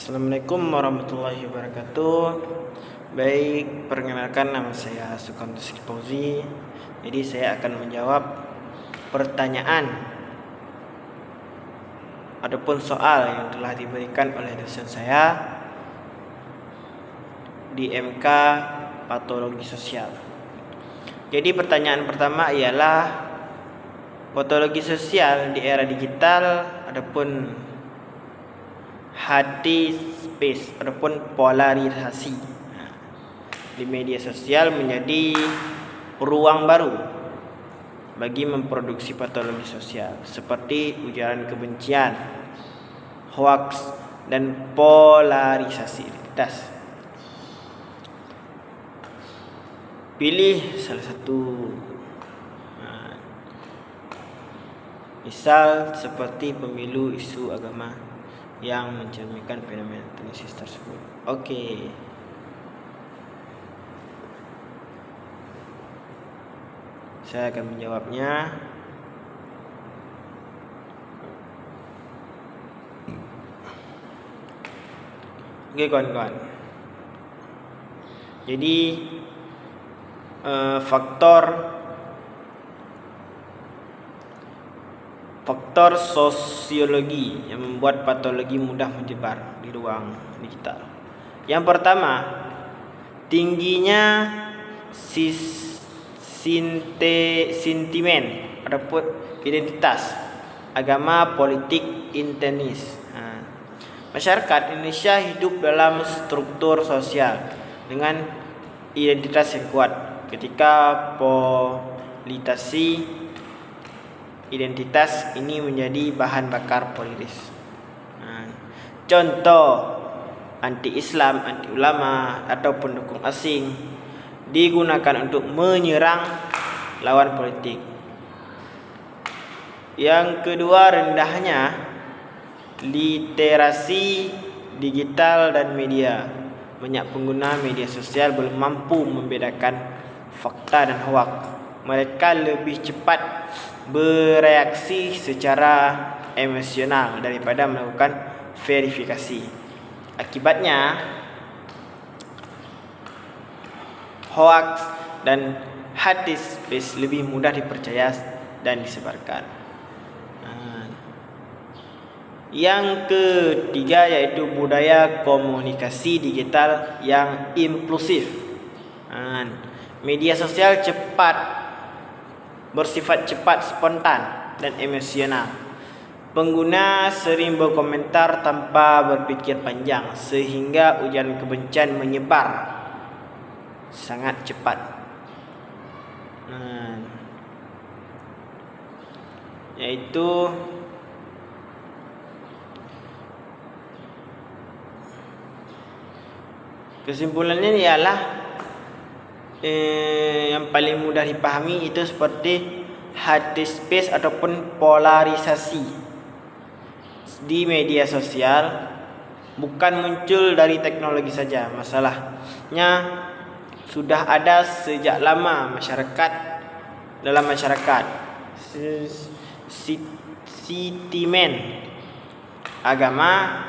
Assalamualaikum warahmatullahi wabarakatuh. Baik, perkenalkan nama saya Sukamto Fauzi. Jadi saya akan menjawab pertanyaan ataupun soal yang telah diberikan oleh dosen saya di MK Patologi Sosial. Jadi pertanyaan pertama ialah patologi sosial di era digital adapun hard space ataupun polarisasi di media sosial menjadi ruang baru bagi memproduksi patologi sosial seperti ujaran kebencian, hoaks, dan polarisasi identitas. Pilih salah satu. Misal seperti pemilu isu agama yang mencerminkan fenomena etnisis tersebut. Okey. Saya akan menjawabnya. Okey kawan-kawan. Jadi faktor sosiologi yang membuat patologi mudah menyebar di ruang digital. Yang pertama, tingginya sentimen ataupun identitas agama, politik, etnis. Masyarakat Indonesia hidup dalam struktur sosial dengan identitas yang kuat. Ketika politisasi identitas ini menjadi bahan bakar politis. Contoh, anti-Islam, anti-ulama atau pendukung asing digunakan untuk menyerang lawan politik. Yang kedua, rendahnya literasi digital dan media. Banyak pengguna media sosial belum mampu membedakan fakta dan hoaks. Mereka lebih cepat bereaksi secara emosional daripada melakukan verifikasi. Akibatnya, hoaks dan hard space lebih mudah dipercaya dan disebarkan. Yang ketiga yaitu budaya komunikasi digital yang inklusif. Media sosial bersifat cepat, spontan, dan emosional. Pengguna sering berkomentar tanpa berfikir panjang sehingga ujaran kebencian menyebar sangat cepat. Yaitu kesimpulannya ialah yang paling mudah dipahami itu seperti hard space ataupun polarisasi di media sosial bukan muncul dari teknologi saja. Masalahnya sudah ada sejak lama dalam masyarakat. Sentimen agama,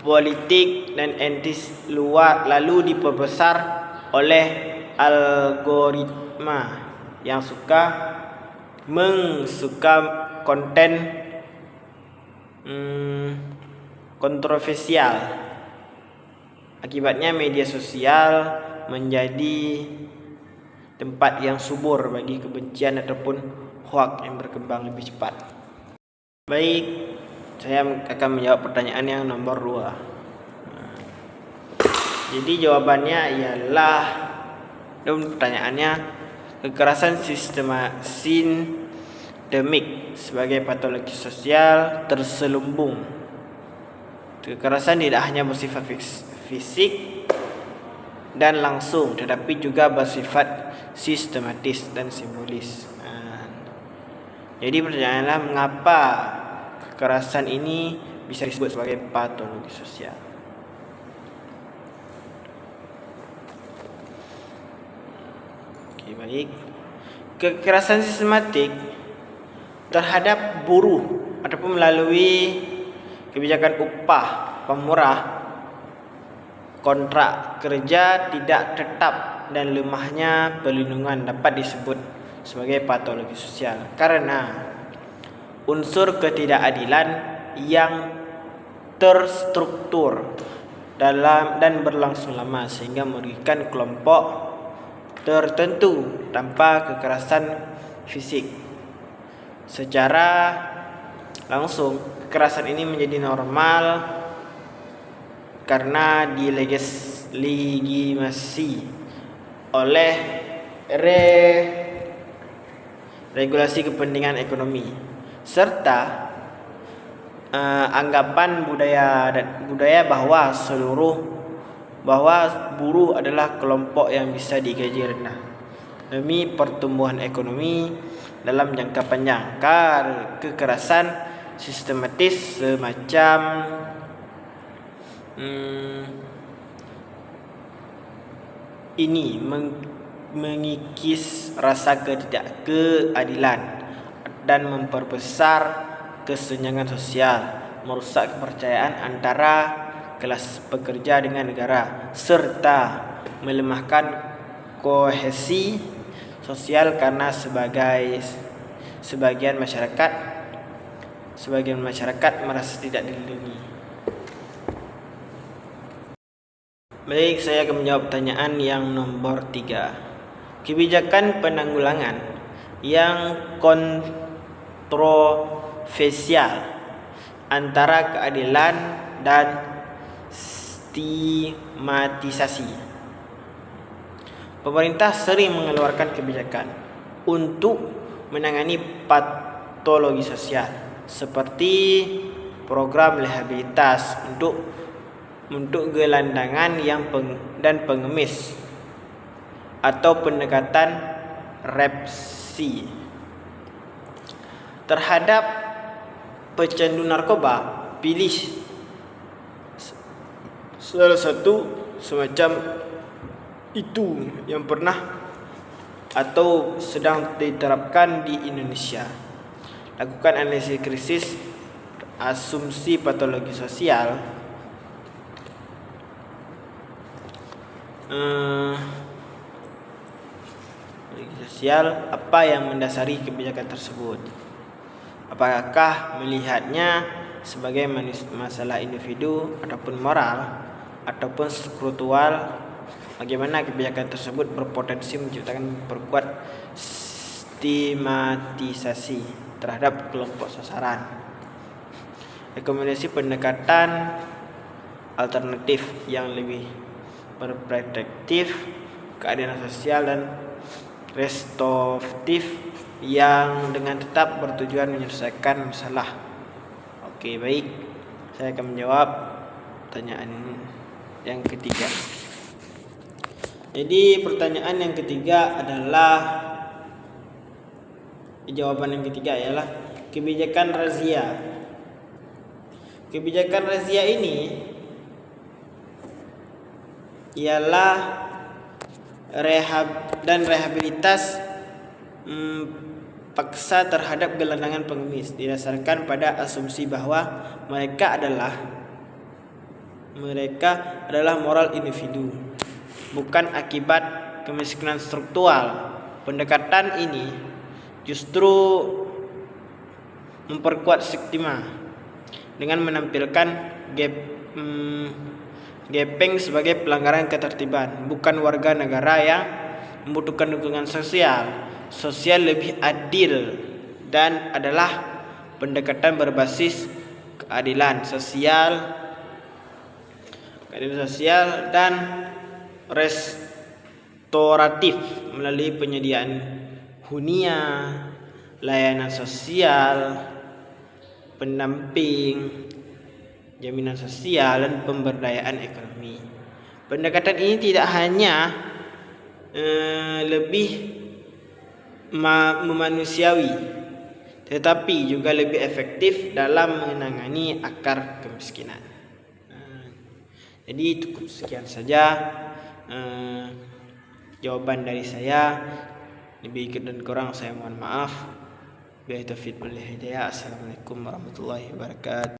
politik dan etnis luar lalu diperbesar oleh algoritma yang suka konten kontroversial. Akibatnya media sosial menjadi tempat yang subur bagi kebencian ataupun hoaks yang berkembang lebih cepat. Baik, saya akan menjawab pertanyaan yang nomor 2. Jadi jawabannya ialah, dan pertanyaannya, kekerasan sistemik sebagai patologi sosial terselubung. Kekerasan tidak hanya bersifat fisik dan langsung, tetapi juga bersifat sistematis dan simbolis. Jadi pertanyaannya, mengapa kekerasan ini bisa disebut sebagai patologi sosial? Baik, kekerasan sistematik terhadap buruh ataupun melalui kebijakan upah pemurah kontrak kerja tidak tetap dan lemahnya perlindungan dapat disebut sebagai patologi sosial karena unsur ketidakadilan yang terstruktur dalam dan berlangsung lama sehingga merugikan kelompok tertentu tanpa kekerasan fisik. Secara langsung, kekerasan ini menjadi normal karena dilegitimasi oleh regulasi kepentingan ekonomi serta anggapan budaya bahwa buruh adalah kelompok yang bisa digaji rendah demi pertumbuhan ekonomi dalam jangka panjang. Kekerasan sistematis semacam ini mengikis rasa ketidakkeadilan dan memperbesar kesenjangan sosial, merusak kepercayaan antara kelas pekerja dengan negara, serta melemahkan kohesi sosial karena sebagian masyarakat merasa tidak dilindungi. Baik, saya akan menjawab pertanyaan yang nomor 3. Kebijakan penanggulangan yang kontroversial antara keadilan dan stigmatisasi. Pemerintah sering mengeluarkan kebijakan untuk menangani patologi sosial seperti program rehabilitas untuk gelandangan dan pengemis atau pendekatan repsi terhadap pecandu narkoba. Pilih salah satu semacam itu yang pernah atau sedang diterapkan di Indonesia. Lakukan analisis krisis asumsi patologi sosial. Apa yang mendasari kebijakan tersebut? Apakah melihatnya sebagai masalah individu ataupun moral ataupun struktural? Bagaimana kebijakan tersebut berpotensi menciptakan perkuat stigmatisasi terhadap kelompok sasaran? Rekomendasi pendekatan alternatif yang lebih berperspektif keadilan sosial dan restoratif yang dengan tetap bertujuan menyelesaikan masalah. Oke, baik. Saya akan menjawab pertanyaan yang ketiga. Jadi pertanyaan yang ketiga adalah jawaban yang ketiga ialah kebijakan razia. Kebijakan razia ini ialah rehabilitas paksa terhadap gelandangan pengemis didasarkan pada asumsi bahwa mereka adalah moral individu, bukan akibat kemiskinan struktural. Pendekatan ini justru memperkuat stigma dengan menampilkan gepeng sebagai pelanggaran ketertiban, bukan warga negara yang membutuhkan dukungan sosial lebih adil, dan adalah pendekatan berbasis keadilan sosial dan restoratif melalui penyediaan hunian, layanan sosial, pendamping, jaminan sosial, dan pemberdayaan ekonomi. Pendekatan ini tidak hanya lebih memanusiawi, tetapi juga lebih efektif dalam menangani akar kemiskinan. Jadi cukup sekian saja jawaban dari saya. Lebih dan kurang saya mohon maaf. Billahi taufiq wal hidayah. Assalamualaikum warahmatullahi wabarakatuh.